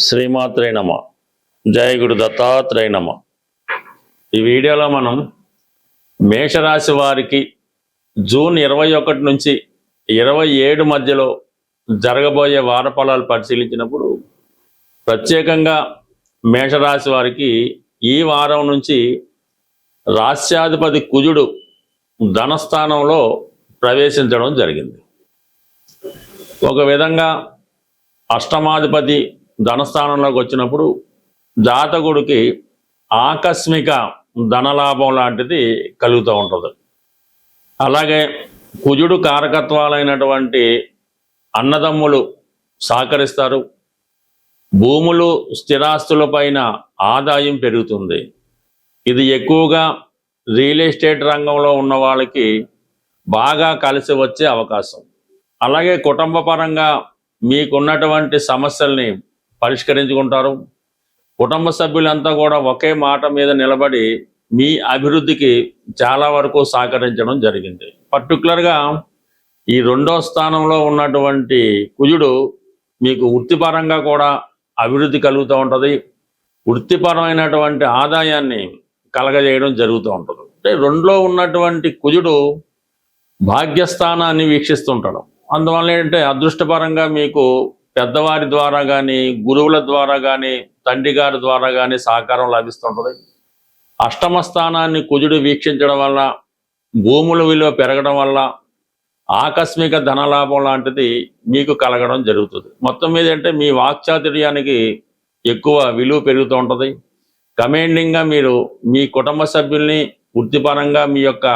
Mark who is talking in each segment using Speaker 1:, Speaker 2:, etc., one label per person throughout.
Speaker 1: శ్రీమాత్రే నమ. జయ గురు దత్తాత్రేయ నమ. ఈ వీడియోలో మనం మేషరాశి వారికి జూన్ 21 నుంచి 27 మధ్యలో జరగబోయే వార ఫలాలు పరిశీలించినప్పుడు ప్రత్యేకంగా మేషరాశి వారికి ఈ వారం నుంచి రాస్యాధిపతి కుజుడు ధనస్థానంలో ప్రవేశించడం జరిగింది. ఒక విధంగా అష్టమాధిపతి ధనస్థానంలోకి వచ్చినప్పుడు జాతకుడికి ఆకస్మిక ధనలాభం లాంటిది కలుగుతూ ఉంటుంది. అలాగే కుజుడు కారకత్వాలైనటువంటి అన్నదమ్ములు సహకరిస్తారు. భూములు స్థిరాస్తులపైన ఆదాయం పెరుగుతుంది. ఇది ఎక్కువగా రియల్ ఎస్టేట్ రంగంలో ఉన్న వాళ్ళకి బాగా కలిసి వచ్చే అవకాశం. అలాగే కుటుంబ పరంగా మీకున్నటువంటి సమస్యల్ని పరిష్కరించుకుంటారు. కుటుంబ సభ్యులంతా కూడా ఒకే మాట మీద నిలబడి మీ అభివృద్ధికి చాలా వరకు సహకరించడం జరిగింది. పర్టికులర్గా ఈ 2వ స్థానంలో ఉన్నటువంటి కుజుడు మీకు వృత్తిపరంగా కూడా అభివృద్ధి కలుగుతూ ఉంటుంది. వృత్తిపరమైనటువంటి ఆదాయాన్ని కలగజేయడం జరుగుతూ ఉంటుంది. అంటే 2లో ఉన్నటువంటి కుజుడు భాగ్యస్థానాన్ని వీక్షిస్తుంటాడు. అందువల్ల ఏంటంటే అదృష్టపరంగా మీకు పెద్దవారి ద్వారా కానీ, గురువుల ద్వారా కానీ, తండ్రి గారి ద్వారా కానీ సహకారం లభిస్తుంటుంది. అష్టమ స్థానాన్ని కుజుడు వీక్షించడం వల్ల భూముల విలువ పెరగడం వల్ల ఆకస్మిక ధనలాభం లాంటిది మీకు కలగడం జరుగుతుంది. మొత్తం మీద అంటే మీ వాక్చాతుర్యానికి ఎక్కువ విలువ పెరుగుతూ ఉంటుంది. కమాండింగ్గా మీరు మీ కుటుంబ సభ్యుల్ని వృత్తిపరంగా మీ యొక్క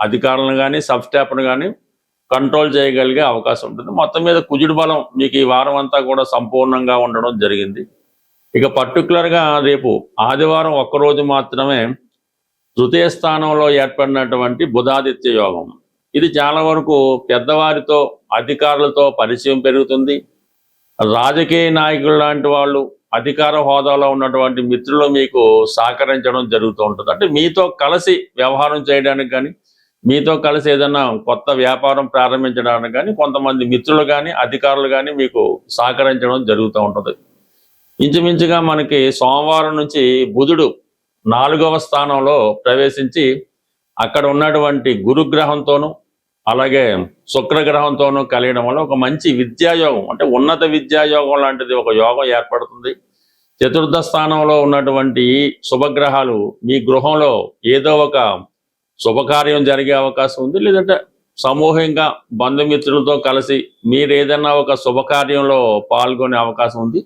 Speaker 1: అధికారులను కానీ, సబ్ స్టాఫ్ను కానీ కంట్రోల్ చేయగలిగే అవకాశం ఉంటుంది. మొత్తం మీద కుజుడు బలం మీకు ఈ వారం అంతా కూడా సంపూర్ణంగా ఉండడం జరిగింది. ఇక పర్టికులర్గా రేపు ఆదివారం ఒక్కరోజు మాత్రమే తృతీయ స్థానంలో ఏర్పడినటువంటి బుధాదిత్య యోగం. ఇది చాలా వరకు పెద్దవారితో, అధికారులతో పరిచయం పెరుగుతుంది. రాజకీయ నాయకులు లాంటి వాళ్ళు, అధికార హోదాలో ఉన్నటువంటి మిత్రులు మీకు సహకరించడం జరుగుతూ ఉంటుంది. అంటే మీతో కలిసి వ్యవహారం చేయడానికి కానీ, మీతో కలిసి ఏదైనా కొత్త వ్యాపారం ప్రారంభించడానికి కానీ కొంతమంది మిత్రులు కానీ, అధికారులు కానీ మీకు సహకరించడం జరుగుతూ ఉంటుంది. ఇంచుమించుగా మనకి సోమవారం నుంచి బుధుడు 4వ స్థానంలో ప్రవేశించి అక్కడ ఉన్నటువంటి గురుగ్రహంతోనూ అలాగే శుక్రగ్రహంతోనూ కలియడం వల్ల ఒక మంచి విద్యాయోగం, అంటే ఉన్నత విద్యాయోగం లాంటిది ఒక యోగం ఏర్పడుతుంది. చతుర్థ స్థానంలో ఉన్నటువంటి శుభగ్రహాలు మీ గృహంలో ఏదో ఒక శుభకార్యం జరిగే అవకాశం ఉంది. లేదంటే సమూహంగా బంధుమిత్రులతో కలిసి మీరు ఏదైనా ఒక శుభకార్యంలో పాల్గొనే అవకాశం ఉంది.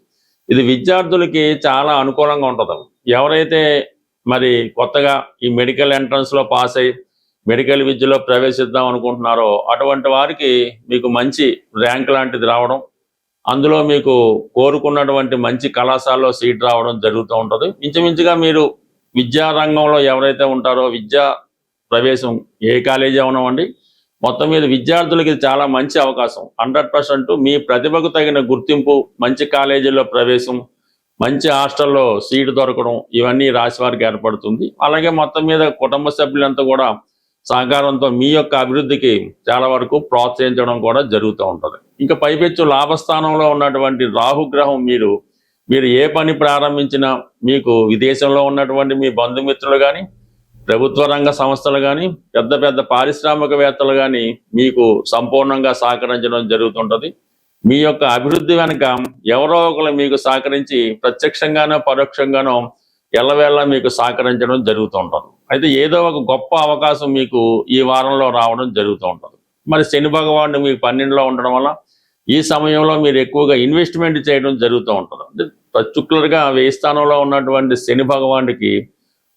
Speaker 1: ఇది విద్యార్థులకి చాలా అనుకూలంగా ఉంటుంది. ఎవరైతే మరి కొత్తగా ఈ మెడికల్ ఎంట్రన్స్లో పాస్ అయ్యి మెడికల్ విద్యలో ప్రవేశిద్దాం అనుకుంటున్నారో అటువంటి వారికి మీకు మంచి ర్యాంక్ లాంటిది రావడం, అందులో మీకు కోరుకున్నటువంటి మంచి కళాశాలలో సీట్ రావడం జరుగుతూ ఉంటుంది. ఇంచుమించుగా మీరు విద్యారంగంలో ఎవరైతే ఉంటారో విద్యా ప్రవేశం ఏ కాలేజీ అవనివ్వండి, మొత్తం మీద విద్యార్థులకి చాలా మంచి అవకాశం. 100% మీ ప్రతిభకు తగిన గుర్తింపు, మంచి కాలేజీల్లో ప్రవేశం, మంచి హాస్టల్లో సీటు దొరకడం, ఇవన్నీ రాశి వారికి ఏర్పడుతుంది. అలాగే మొత్తం మీద కుటుంబ సభ్యులంతా కూడా సహకారంతో మీ యొక్క అభివృద్ధికి చాలా వరకు ప్రోత్సహించడం కూడా జరుగుతూ ఉంటుంది. ఇంకా పైపెచ్చు లాభస్థానంలో ఉన్నటువంటి రాహుగ్రహం మీరు ఏ పని ప్రారంభించినా మీకు విదేశంలో ఉన్నటువంటి మీ బంధుమిత్రులు కానీ, ప్రభుత్వ రంగ సంస్థలు కానీ, పెద్ద పెద్ద పారిశ్రామికవేత్తలు కానీ మీకు సంపూర్ణంగా సహకరించడం జరుగుతుంటుంది. మీ యొక్క అభివృద్ధి వెనుక ఎవరో ఒకరు మీకు సహకరించి ప్రత్యక్షంగానో పరోక్షంగానో ఎల్లవేళ మీకు సహకరించడం జరుగుతూ ఉంటుంది. అయితే ఏదో ఒక గొప్ప అవకాశం మీకు ఈ వారంలో రావడం జరుగుతూ ఉంటుంది. మరి శని భగవానుడు మీకు 12లో ఉండడం వల్ల ఈ సమయంలో మీరు ఎక్కువగా ఇన్వెస్ట్మెంట్ చేయడం జరుగుతూ ఉంటుంది. అంటే పర్టికులర్గా 10వ స్థానంలో ఉన్నటువంటి శని భగవానుడికి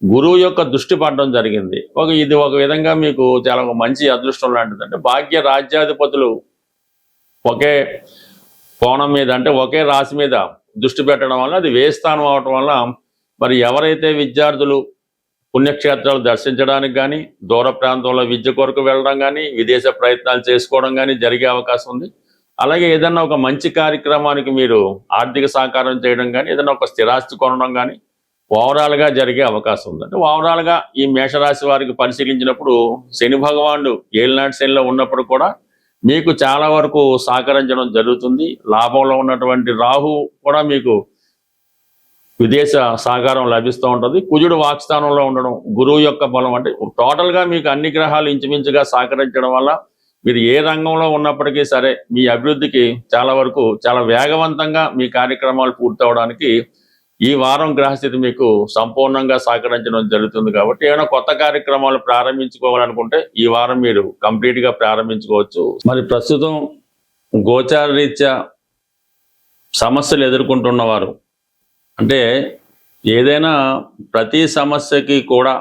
Speaker 1: గురువు యొక్క దృష్టి పడడం జరిగింది. ఇది ఒక విధంగా మీకు చాలా మంచి అదృష్టం లాంటిది. అంటే భాగ్య రాజ్యాధిపతులు ఒకే కోణం మీద, అంటే ఒకే రాశి మీద దృష్టి పెట్టడం వల్ల అది 10వ స్థానం అవటం వల్ల మరి ఎవరైతే విద్యార్థులు పుణ్యక్షేత్రాలు దర్శించడానికి కానీ, దూర ప్రాంతంలో విద్య కొరకు వెళ్ళడం కానీ, విదేశ ప్రయత్నాలు చేసుకోవడం కానీ జరిగే అవకాశం ఉంది. అలాగే ఏదైనా ఒక మంచి కార్యక్రమానికి మీరు ఆర్థిక సహకారం చేయడం కానీ, ఏదైనా ఒక స్థిరాస్తి కొనడం కానీ ఓవరాల్గా జరిగే అవకాశం ఉంది. అంటే ఓవరాల్గా ఈ మేషరాశి వారికి పరిశీలించినప్పుడు శని భగవానుడు ఏలినాటి శనిలో ఉన్నప్పుడు కూడా మీకు చాలా వరకు సహకరించడం జరుగుతుంది. లాభంలో ఉన్నటువంటి రాహు కూడా మీకు విదేశ సహకారం లభిస్తూ ఉంటుంది. కుజుడు వాక్స్థానంలో ఉండడం, గురువు యొక్క బలం, అంటే టోటల్గా మీకు అన్ని గ్రహాలు ఇంచుమించుగా సహకరించడం వల్ల మీరు ఏ రంగంలో ఉన్నప్పటికీ సరే మీ అభివృద్ధికి చాలా వరకు చాలా వేగవంతంగా మీ కార్యక్రమాలు పూర్తవడానికి ఈ వారం గ్రహస్థితి మీకు సంపూర్ణంగా సహకరించడం జరుగుతుంది. కాబట్టి ఏమైనా కొత్త కార్యక్రమాలు ప్రారంభించుకోవాలనుకుంటే ఈ వారం మీరు కంప్లీట్గా ప్రారంభించుకోవచ్చు. మరి ప్రస్తుతం గోచార రీత్యా సమస్యలు ఎదుర్కొంటున్నవారు, అంటే ఏదైనా ప్రతి సమస్యకి కూడా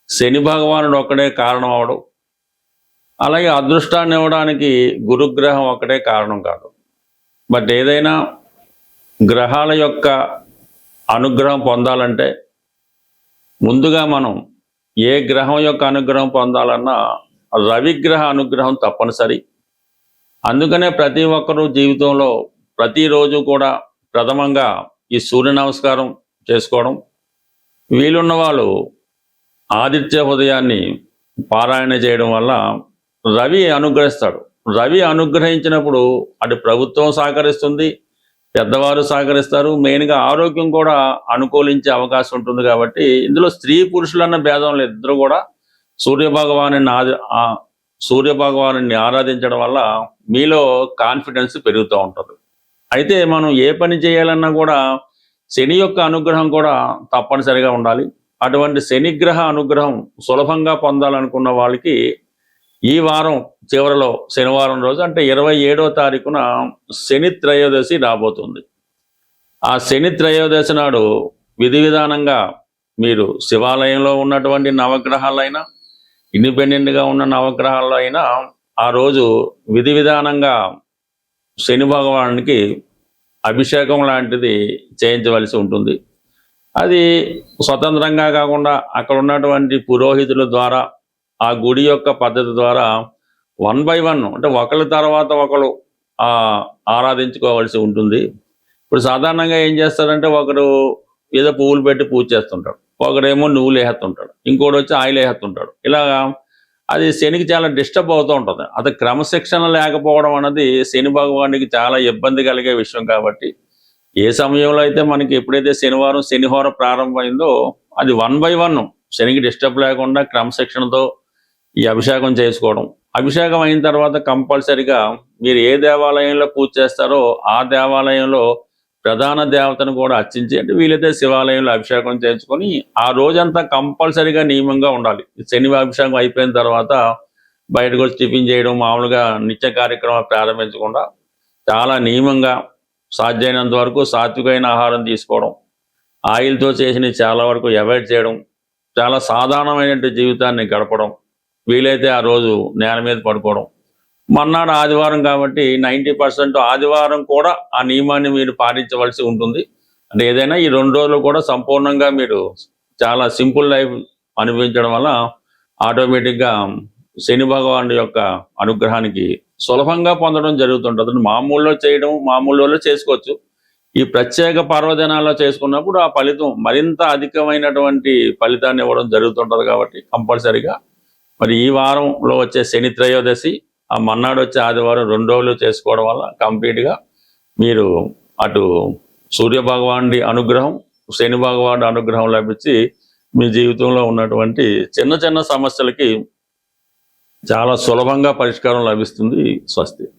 Speaker 1: శని భగవానుడు ఒక్కడే కారణం అవడం, అలాగే అదృష్టాన్ని ఇవ్వడానికి గురుగ్రహం ఒకటే కారణం కాదు. బట్ ఏదైనా గ్రహాల యొక్క అనుగ్రహం పొందాలంటే ముందుగా మనం ఏ గ్రహం యొక్క అనుగ్రహం పొందాలన్నా రవిగ్రహ అనుగ్రహం తప్పనిసరి. అందుకనే ప్రతి ఒక్కరూ జీవితంలో ప్రతిరోజు కూడా ప్రథమంగా ఈ సూర్య నమస్కారం చేసుకోవడం, వీలున్న వాళ్ళు ఆదిత్య హృదయాన్ని పారాయణ చేయడం వల్ల రవి అనుగ్రహిస్తాడు. రవి అనుగ్రహించినప్పుడు అటు ప్రభుత్వం సహకరిస్తుంది, పెద్దవారు సహకరిస్తారు, మెయిన్గా ఆరోగ్యం కూడా అనుకూలించే అవకాశం ఉంటుంది. కాబట్టి ఇందులో స్త్రీ పురుషులన్న భేదం లేదు, ఇద్దరు కూడా సూర్య భగవాను ఆరాధించడం వల్ల మీలో కాన్ఫిడెన్స్ పెరుగుతూ ఉంటుంది. అయితే మనం ఏ పని చేయాలన్నా కూడా శని యొక్క అనుగ్రహం కూడా తప్పనిసరిగా ఉండాలి. అటువంటి శనిగ్రహ అనుగ్రహం సులభంగా పొందాలనుకున్న వాళ్ళకి ఈ వారం చివరిలో శనివారం రోజు అంటే 27వ తారీఖున శని త్రయోదశి రాబోతుంది. ఆ శని త్రయోదశి నాడు విధి విధానంగా మీరు శివాలయంలో ఉన్నటువంటి నవగ్రహాలైనా, ఇండిపెండెంట్గా ఉన్న నవగ్రహాల్లో అయినా ఆ రోజు విధి విధానంగా శని భగవానునికి అభిషేకం లాంటిది చేయించవలసి ఉంటుంది. అది స్వతంత్రంగా కాకుండా అక్కడ ఉన్నటువంటి పురోహితుల ద్వారా, ఆ గుడి యొక్క పద్ధతి ద్వారా 1 by 1 అంటే ఒకరి తర్వాత ఒకరు ఆరాధించుకోవాల్సి ఉంటుంది. ఇప్పుడు సాధారణంగా ఏం చేస్తారంటే ఒకరు ఏదో పువ్వులు పెట్టి పూజ చేస్తుంటాడు, ఒకరేమో నువ్వులు వేస్తుంటాడు, ఇంకోటి వచ్చి ఆయిల్ వేస్తుంటాడు. ఇలాగా అది శనికి చాలా డిస్టర్బ్ అవుతూ ఉంటుంది. అది క్రమశిక్షణ లేకపోవడం అన్నది శని భగవానికి చాలా ఇబ్బంది కలిగే విషయం. కాబట్టి ఏ సమయంలో అయితే మనకి ఎప్పుడైతే శనివారం శనిహోర ప్రారంభమైందో అది 1 by 1 శనికి డిస్టర్బ్ లేకుండా క్రమశిక్షణతో ఈ అభిషేకం చేసుకోవడం. అభిషేకం అయిన తర్వాత కంపల్సరిగా మీరు ఏ దేవాలయంలో పూజ చేస్తారో ఆ దేవాలయంలో ప్రధాన దేవతను కూడా అర్చించి, అంటే వీలైతే శివాలయంలో అభిషేకం చేయించుకొని ఆ రోజంతా కంపల్సరిగా నియమంగా ఉండాలి. శని అభిషేకం అయిపోయిన తర్వాత బయటకు వచ్చి టిఫిన్ చేయడం, మామూలుగా నిత్య కార్యక్రమాలు ప్రారంభించకుండా చాలా నియమంగా సాధ్యమైనంత వరకు సాత్వికమైన ఆహారం తీసుకోవడం, ఆయిల్తో చేసిన చాలా వరకు అవాయిడ్ చేయడం, చాలా సాధారణమైన జీవితాన్ని గడపడం, వీలైతే ఆ రోజు నేల మీద పడుకోవడం. మర్నాడు ఆదివారం కాబట్టి 90% ఆదివారం కూడా ఆ నియమాన్ని మీరు పాటించవలసి ఉంటుంది. అంటే ఏదైనా ఈ 2 రోజులు కూడా సంపూర్ణంగా మీరు చాలా సింపుల్ లైఫ్ అనుభవించడం వల్ల ఆటోమేటిక్గా శని భగవానుడి యొక్క అనుగ్రహానికి సులభంగా పొందడం జరుగుతుంటుంది. మామూలులో చేసుకోవచ్చు. ఈ ప్రత్యేక పర్వదినాల్లో చేసుకున్నప్పుడు ఆ ఫలితం మరింత అధికమైనటువంటి ఫలితాన్ని ఇవ్వడం జరుగుతుంటుంది. కాబట్టి కంపల్సరిగా మరి ఈ వారంలో వచ్చే శని త్రయోదశి, ఆ మన్నాడు వచ్చే ఆదివారం 2 రోజులు చేసుకోవడం వల్ల కంప్లీట్గా మీరు అటు సూర్య భగవానుడి అనుగ్రహం, శని భగవానుడి అనుగ్రహం లభించి మీ జీవితంలో ఉన్నటువంటి చిన్న చిన్న సమస్యలకి చాలా సులభంగా పరిష్కారం లభిస్తుంది. స్వస్తి.